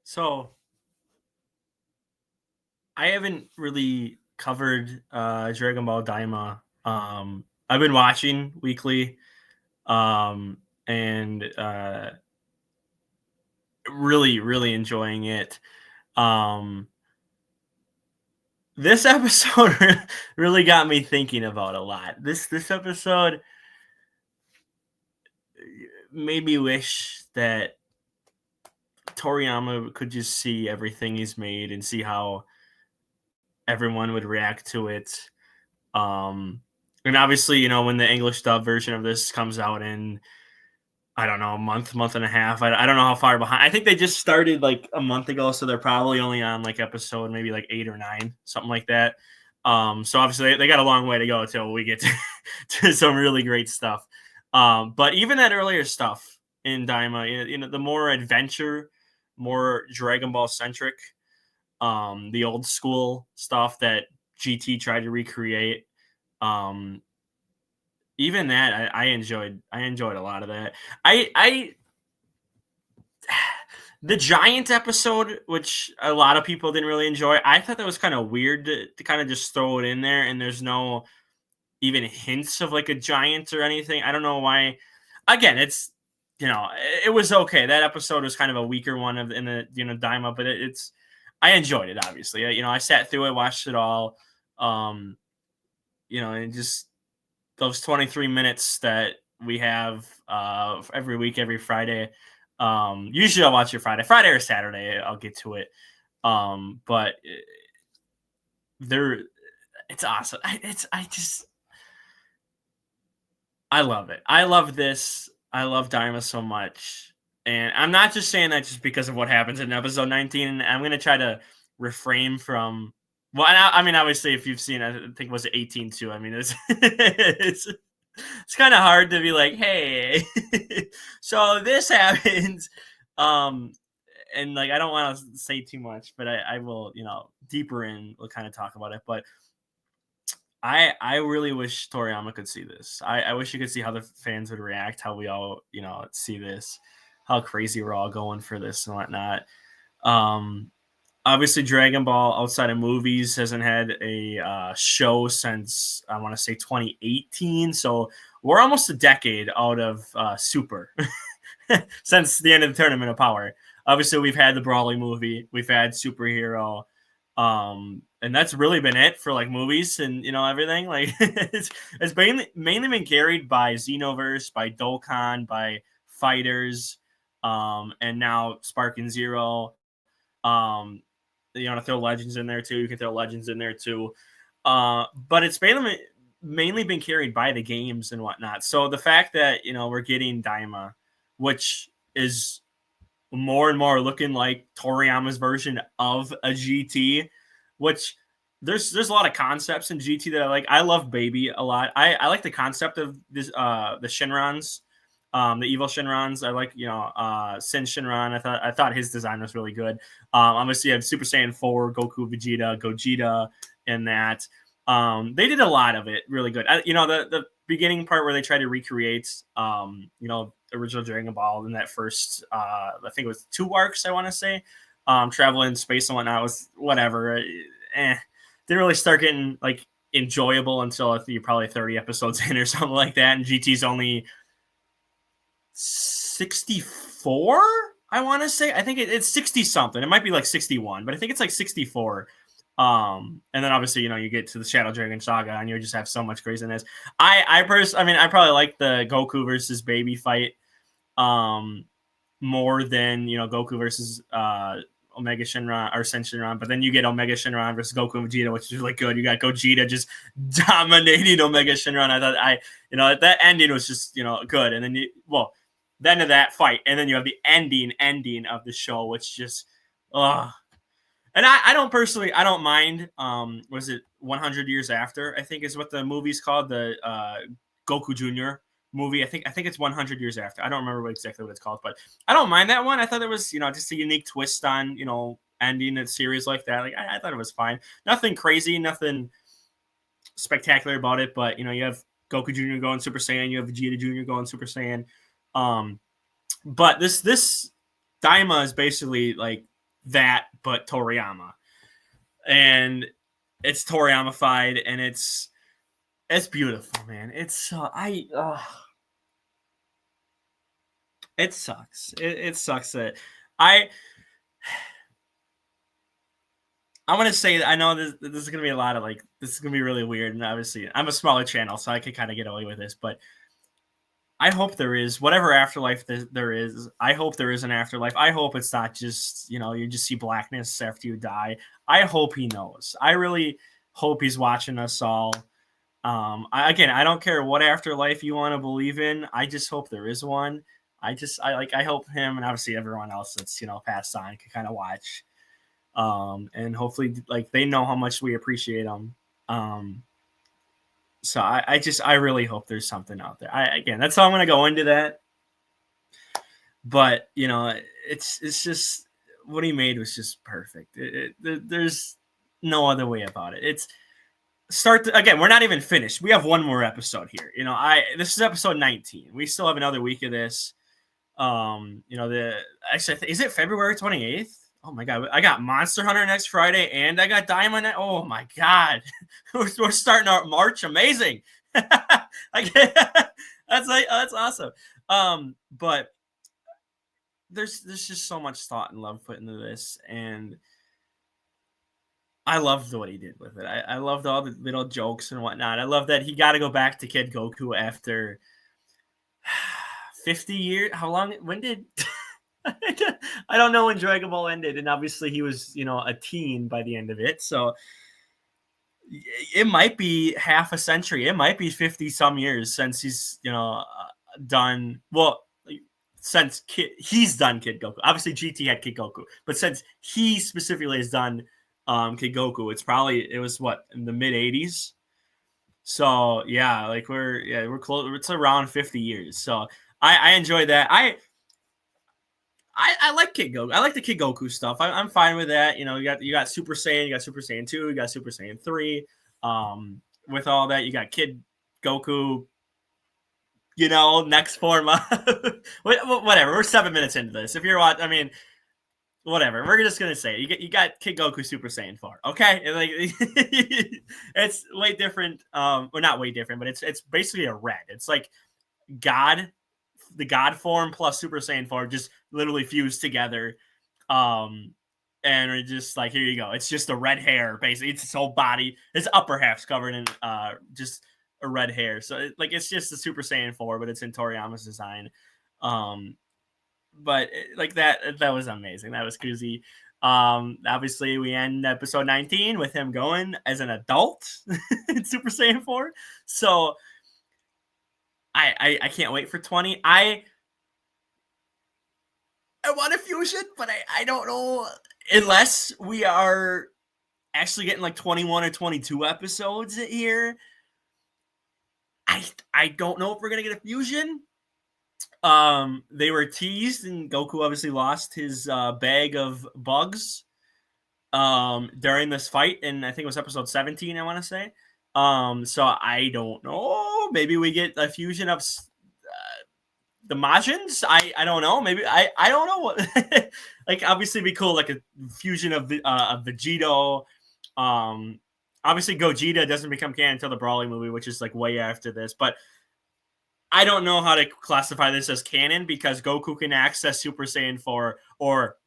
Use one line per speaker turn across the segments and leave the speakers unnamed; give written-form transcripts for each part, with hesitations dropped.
So I haven't really covered Dragon Ball Daima. I've been watching weekly and really enjoying it. Um, this episode really got me thinking about a lot. This episode made me wish that Toriyama could just see everything he's made and see how everyone would react to it. And obviously, when the English dub version of this comes out in, I don't know, a month and a half. I don't know how far behind. I think they just started like a month ago, so they're probably only on like episode maybe like 8 or 9, something like that. So obviously they got a long way to go until we get to some really great stuff. But even that earlier stuff in Daima, the more adventure, more Dragon Ball centric, the old school stuff that GT tried to recreate. Um, Even that I enjoyed. I enjoyed a lot of that. I the giant episode, which a lot of people didn't really enjoy. I thought that was kind of weird to kind of just throw it in there, and there's no even hints of like a giant or anything. I don't know why. Again, it's it was okay. That episode was kind of a weaker one of in the Daima, but it's I enjoyed it. Obviously, I sat through it, watched it all. Um, and just those 23 minutes that we have every week, every Friday. Usually I'll watch it Friday or Saturday. I'll get to it. But there, it's awesome. I love it. I love this. I love Daima so much. And I'm not just saying that just because of what happens in episode 19. I'm going to try to refrain from, well, I mean, obviously, if you've seen, I think it was 18 too. I mean, it's kind of hard to be like, hey, so this happens. Um, and like, I don't want to say too much, but I will, deeper in, we'll kind of talk about it. But I really wish Toriyama could see this. I wish you could see how the fans would react, how we all, see this, how crazy we're all going for this and whatnot. Um, Obviously, Dragon Ball outside of movies hasn't had a show since I want to say 2018. So we're almost a decade out of Super since the end of the Tournament of Power. Obviously, we've had the Brawly movie, we've had Superhero, and that's really been it for like movies and everything. Like it's mainly been carried by Xenoverse, by Dokkan, by Fighters, and now Spark and Zero. Um, you want to throw Legends in there too. You can throw Legends in there too. But it's mainly been carried by the games and whatnot. So the fact that we're getting Daima, which is more and more looking like Toriyama's version of a GT, which there's a lot of concepts in GT that I like. I love Baby a lot. I like the concept of this the Shinrans, the evil Shinrans. I like Sin Shinran. I thought his design was really good. Obviously, you have Super Saiyan 4, Goku, Vegeta, Gogeta, and that. They did a lot of it really good. The beginning part where they try to recreate, original Dragon Ball in that first, I think it was 2 arcs, I want to say, traveling space and whatnot was whatever. Didn't really start getting like enjoyable until I think probably 30 episodes in or something like that. And GT's only 64, I want to say. I think it's 60 something. It might be like 61, but I think it's like 64. And then obviously, you get to the Shadow Dragon Saga and you just have so much craziness. I probably like the Goku versus Baby fight more than, Goku versus Omega Shinran or Sen Shinran. But then you get Omega Shinran versus Goku and Vegeta, which is really good. You got Gogeta just dominating Omega Shinran. I thought that ending was just, good. And then the end of that fight, and then you have the ending of the show, which just, and I don't mind. Was it 100 Years After? I think is what the movie's called, the Goku Junior movie. I think it's 100 Years After. I don't remember exactly what it's called, but I don't mind that one. I thought it was just a unique twist on ending a series like that. Like I thought it was fine. Nothing crazy, nothing spectacular about it. But you have Goku Junior going Super Saiyan, you have Vegeta Junior going Super Saiyan. But this Daima is basically like that, but Toriyama, and it's Toriyamified, and it's beautiful, man. It's it sucks. It sucks that I I'm gonna say that I know this is gonna be a lot of like this is gonna be really weird, and obviously I'm a smaller channel, so I could kind of get away with this, but I hope there is whatever afterlife there is. I hope there is an afterlife. I hope it's not just you just see blackness after you die. I hope he knows. I really hope he's watching us all. Again, I don't care what afterlife you want to believe in. I just hope there is one. I hope him and obviously everyone else that's passed on can kind of watch, and hopefully like they know how much we appreciate them. So I really hope there's something out there. Again, that's how I'm gonna go into that. But it's just what he made was just perfect. There's no other way about it. It's again. We're not even finished. We have one more episode here. This is episode 19. We still have another week of this. Is it February 28th? Oh my god, I got Monster Hunter next Friday, and I got Daima. Oh my god, we're starting our March. Amazing. That's awesome. But there's just so much thought and love put into this, and I loved what he did with it. I loved all the little jokes and whatnot. I love that he got to go back to Kid Goku after 50 years. How long? When did? I don't know when Dragon Ball ended, and obviously he was, a teen by the end of it. So it might be half a century. It might be 50 some years since he's, done. Well, since he's done Kid Goku. Obviously GT had Kid Goku, but since he specifically has done Kid Goku, it was what, in the mid 80s. So yeah, like we're close. It's around 50 years. So I enjoy that. I like Kid Goku. I like the Kid Goku stuff. I'm fine with that. You got Super Saiyan, you got Super Saiyan 2, you got Super Saiyan 3. With all that, you got Kid Goku, next form. Whatever. We're 7 minutes into this. If you're watching, I mean, whatever. We're just gonna say it. You got Kid Goku Super Saiyan 4. Okay, like it's way different. Well, not way different, but it's basically a red. It's like God, the God form plus Super Saiyan 4 just literally fused together. And we're just like, here you go. It's just a red hair, basically. It's his whole body. His upper half's covered in just a red hair. So it's just the Super Saiyan 4, but it's in Toriyama's design. But like that was amazing. That was crazy. Obviously we end episode 19 with him going as an adult in Super Saiyan 4. So I can't wait for 20. I want a fusion, but I don't know, unless we are actually getting like 21 or 22 episodes here. I don't know if we're gonna get a fusion. They were teased, and Goku obviously lost his bag of bugs during this fight, and I think it was episode 17, I want to say. So I don't know. Maybe we get a fusion of the Majins. I don't know. Maybe I don't know what. Like obviously, it'd be cool, like a fusion of Vegito. Obviously, Gogeta doesn't become canon until the Brawling movie, which is like way after this, but I don't know how to classify this as canon because Goku can access Super Saiyan 4 or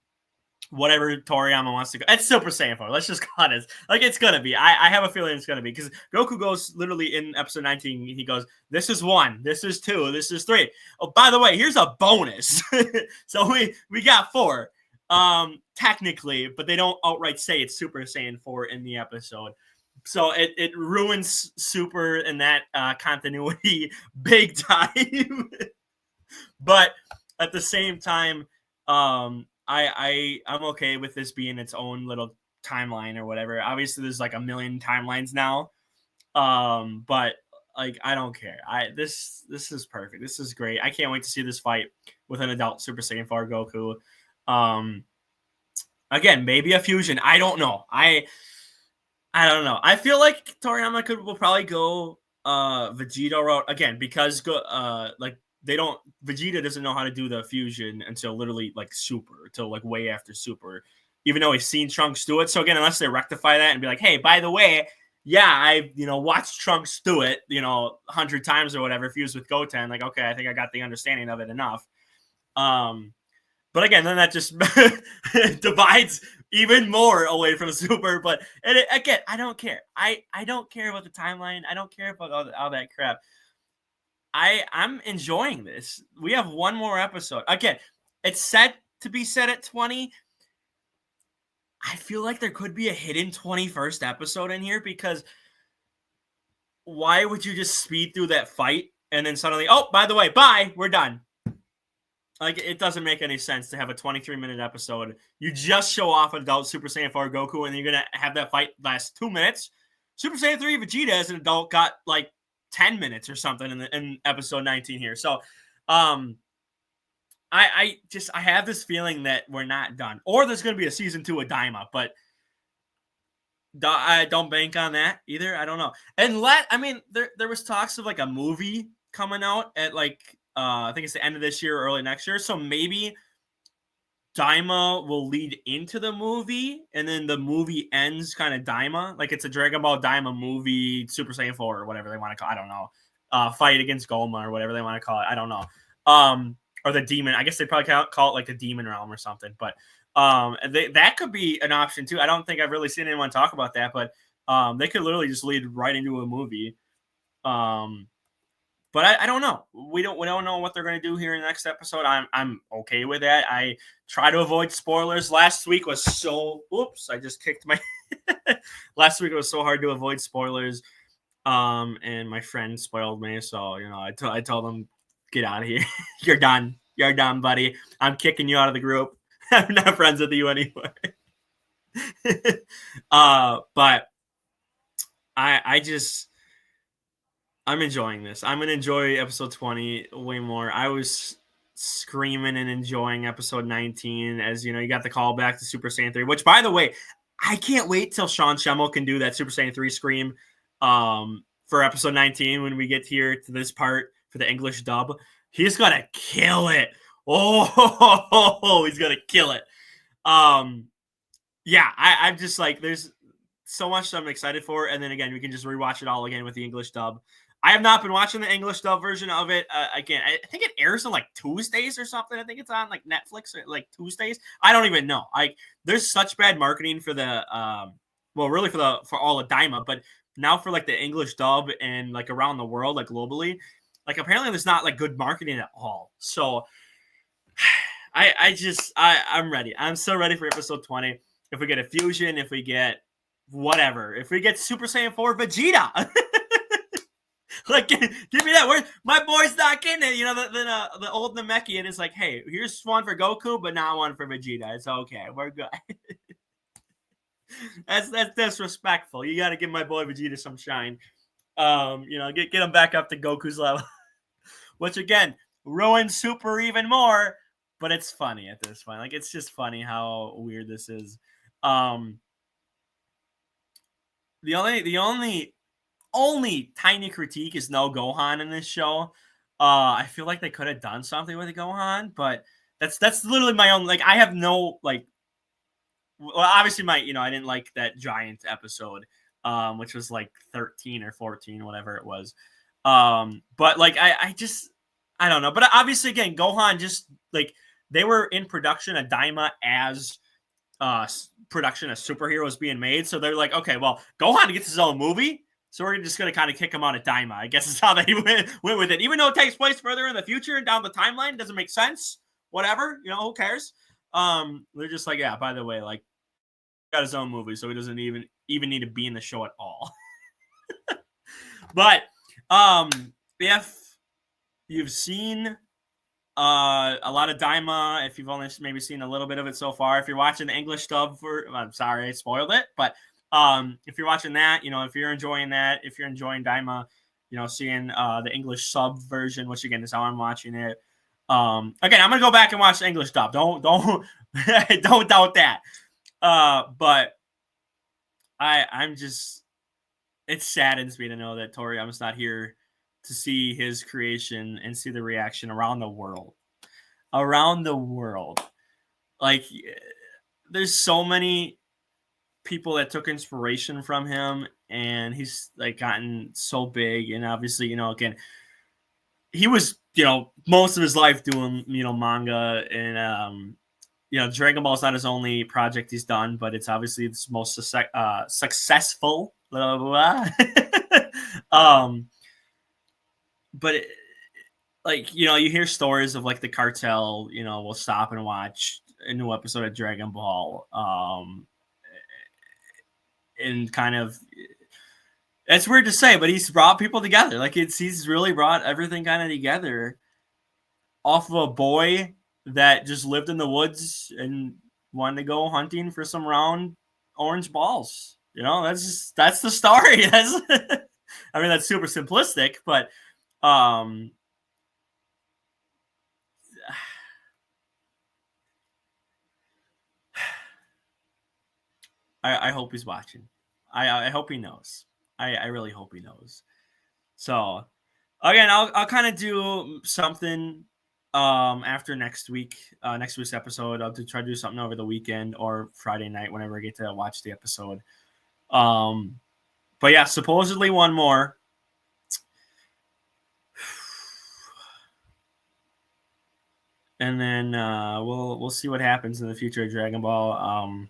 whatever Toriyama wants to go. It's Super Saiyan 4. Let's just call it. Like it's going to be. I have a feeling it's going to be because Goku goes literally in episode 19. He goes, this is 1, this is 2, this is 3. Oh, by the way, here's a bonus. So we got 4 technically, but they don't outright say it's Super Saiyan 4 in the episode. So it ruins Super and that continuity big time. But at the same time, I'm okay with this being its own little timeline or whatever. Obviously, there's like a million timelines now. But like I don't care. This is perfect. This is great. I can't wait to see this fight with an adult Super Saiyan 4 Goku. Again, maybe a fusion. I don't know. I don't know. I feel like Toriyama will probably go Vegeta route again because Vegeta doesn't know how to do the fusion until literally like Super, until like way after Super. even though he's seen Trunks do it. So again, unless they rectify that and be like, hey, by the way, yeah, I watched Trunks do it, 100 times or whatever. If he was with Goten, like, okay, I think I got the understanding of it enough. But again, then that just divides even more away from Super. But again, I don't care. I don't care about the timeline. I don't care about all that crap. I'm enjoying this. We have one more episode. Again, it's set to be set at 20. I feel like there could be a hidden 21st episode in here, because why would you just speed through that fight and then suddenly, oh, by the way, bye, we're done? Like, it doesn't make any sense to have a 23-minute episode. You just show off adult Super Saiyan 4 Goku, and you're going to have that fight last 2 minutes. Super Saiyan 3 Vegeta as an adult got like 10 minutes or something in episode 19 here. So, I have this feeling that we're not done, or there's going to be a season 2 of Daima, but I don't bank on that either. I don't know. And there was talks of like a movie coming out at like, I think it's the end of this year or early next year. So maybe Daima will lead into the movie, and then the movie ends kind of Daima. Like, it's a Dragon Ball Daima movie, Super Saiyan 4 or whatever they want to call it. I don't know. Fight against Goma or whatever they want to call it. I don't know. Or the demon. I guess they probably call it like the demon realm or something. But that could be an option too. I don't think I've really seen anyone talk about that, but they could literally just lead right into a movie. But I don't know. We don't know what they're going to do here in the next episode. I'm okay with that. I try to avoid spoilers. Last week was so. Oops! I just kicked my. Last week it was so hard to avoid spoilers. And my friend spoiled me, so I told him, get out of here. You're done. You're done, buddy. I'm kicking you out of the group. I'm not friends with you anymore. But I'm enjoying this. I'm gonna enjoy episode 20 way more. I was screaming and enjoying episode 19, as you got the call back to Super Saiyan 3, which, by the way, I can't wait till Sean Schemmel can do that Super Saiyan 3 scream for episode 19 when we get here to this part for the English dub. He's gonna kill it. Oh, he's gonna kill it. Yeah, I'm just like, there's so much I'm excited for, and then again, we can just rewatch it all again with the English dub. I have not been watching the English dub version of it. Again, I think it airs on like Tuesdays or something. I think it's on like Netflix or like Tuesdays. I don't even know. There's such bad marketing for the really for all of Daima, but now for like the English dub and like around the world, like globally, like apparently there's not like good marketing at all. So I'm ready. I'm so ready for episode 20. If we get a fusion, if we get whatever, if we get Super Saiyan 4 Vegeta. Like, give me that. Where my boy's not getting it. The old Namekian is like, hey, here's one for Goku, but not one for Vegeta. It's okay. We're good. That's disrespectful. You got to give my boy Vegeta some shine. Get him back up to Goku's level, which again ruins Super even more. But it's funny at this point. Like, it's just funny how weird this is. The only tiny critique is no Gohan in this show. I feel like they could have done something with the Gohan, but that's literally my own. Like, I have no like. Well, obviously, I didn't like that giant episode, which was like 13 or 14, whatever it was. But like, I don't know. But obviously, again, Gohan just like, they were in production of Daima as production of superheroes being made, so they're like, okay, well, Gohan gets his own movie. So we're just going to kind of kick him out of Daima. I guess is how they went with it. Even though it takes place further in the future and down the timeline, doesn't make sense. Whatever, who cares? They're just like, yeah, by the way, like, got his own movie, so he doesn't even need to be in the show at all. But if you've seen a lot of Daima, if you've only maybe seen a little bit of it so far, if you're watching the English dub I'm sorry, I spoiled it, but if you're watching that, if you're enjoying that, if you're enjoying Daima, seeing the English sub version, which again is how I'm watching it. Again, I'm gonna go back and watch the English dub. Don't don't doubt that. But I'm just, it saddens me to know that Toriyam's not here to see his creation and see the reaction around the world. Like, there's so many people that took inspiration from him, and he's like gotten so big. And obviously, again, he was, most of his life doing, manga, and Dragon Ball is not his only project he's done, but it's obviously his most successful. Blah, blah, blah. But like, you hear stories of like the cartel, will stop and watch a new episode of Dragon Ball, and kind of, it's weird to say, but he's brought people together. Like, he's really brought everything kind of together off of a boy that just lived in the woods and wanted to go hunting for some round orange balls. That's the story. That's I mean, that's super simplistic, but I hope he's watching. I hope he knows. I really hope he knows. So again, I'll kind of do something after next week's episode. I'll try to do something over the weekend or Friday night whenever I get to watch the episode. But yeah, supposedly one more. And then we'll see what happens in the future of Dragon Ball.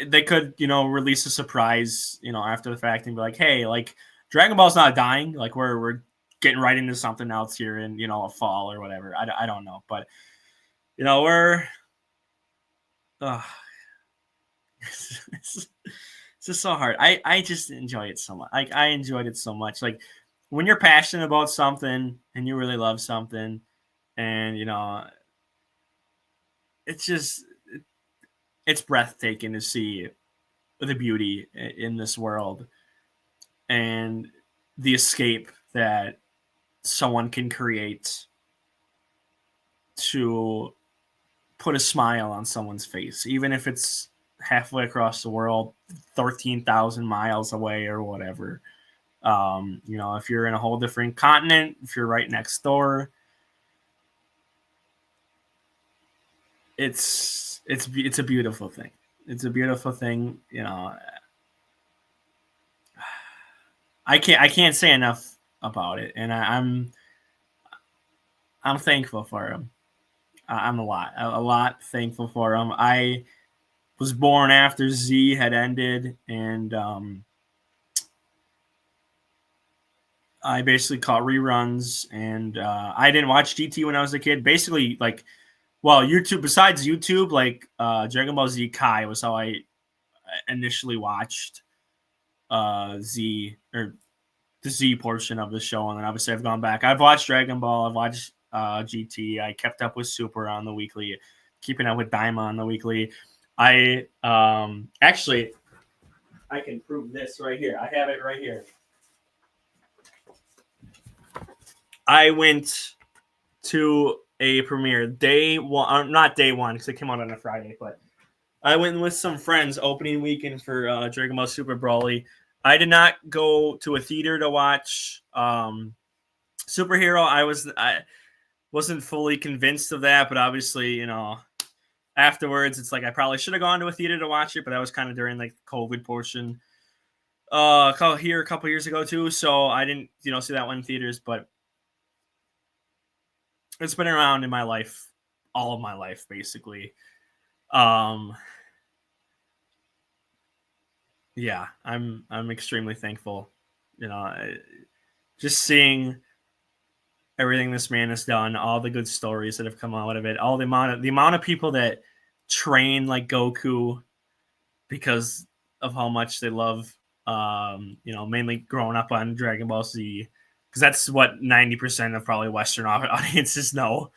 They could, release a surprise, after the fact and be like, hey, like Dragon Ball's not dying. Like we're getting right into something else here in, a fall or whatever. I don't know, but we're it's just so hard. I just enjoy it so much. Like I enjoyed it so much. Like when you're passionate about something and you really love something, and it's just it's breathtaking to see the beauty in this world and the escape that someone can create to put a smile on someone's face, even if it's halfway across the world, 13,000 miles away or whatever. If you're in a whole different continent, if you're right next door, it's a beautiful thing. It's a beautiful thing. I can't say enough about it, and I'm thankful for him. I'm a lot thankful for him. I was born after Z had ended, and I basically caught reruns, and I didn't watch GT when I was a kid. Basically, like, well, YouTube. Besides YouTube, like Dragon Ball Z Kai was how I initially watched Z, or the Z portion of the show, and then obviously I've gone back. I've watched Dragon Ball. I've watched GT. I kept up with Super on the weekly, keeping up with Daima on the weekly. I actually, I can prove this right here. I have it right here. I went to a premiere day one, not day one because it came out on a Friday, but I went with some friends opening weekend for Dragon Ball Super Broly. I did not go to a theater to watch Superhero. I wasn't fully convinced of that, but obviously, afterwards, it's like I probably should have gone to a theater to watch it, but that was kind of during like the COVID portion here a couple years ago too, so I didn't see that one in theaters, but it's been around in my life, all of my life basically. Yeah, I'm extremely thankful, just seeing everything this man has done, all the good stories that have come out of it, all the amount of people that train like Goku because of how much they love, mainly growing up on Dragon Ball Z, because that's what 90% of probably Western audiences know.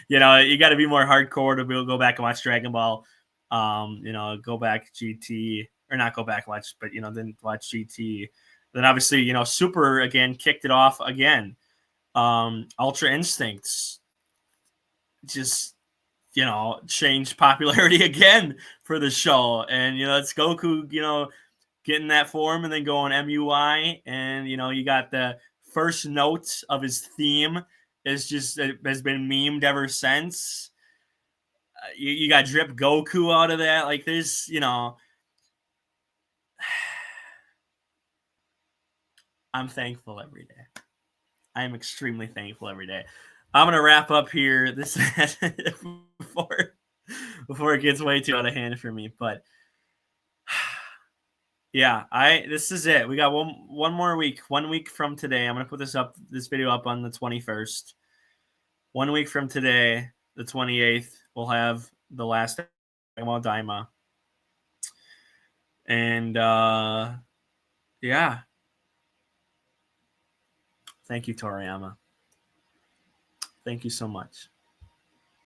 You got to be more hardcore to be able to go back and watch Dragon Ball. Go back GT, or not go back and watch, but then watch GT. Then obviously, Super again kicked it off again. Ultra Instincts just changed popularity again for the show, and it's Goku getting that form and then going MUI, and you got the first notes of his theme is just, it has been memed ever since. you got drip Goku out of that. Like there's, I'm thankful every day. I am extremely thankful every day. I'm gonna wrap up here this before before it gets way too out of hand for me. But yeah, I this is it. We got one more week. 1 week from today, I'm gonna put this video up on the 21st. 1 week from today, the 28th, we'll have the last Daima. And yeah, thank you, Toriyama. Thank you so much.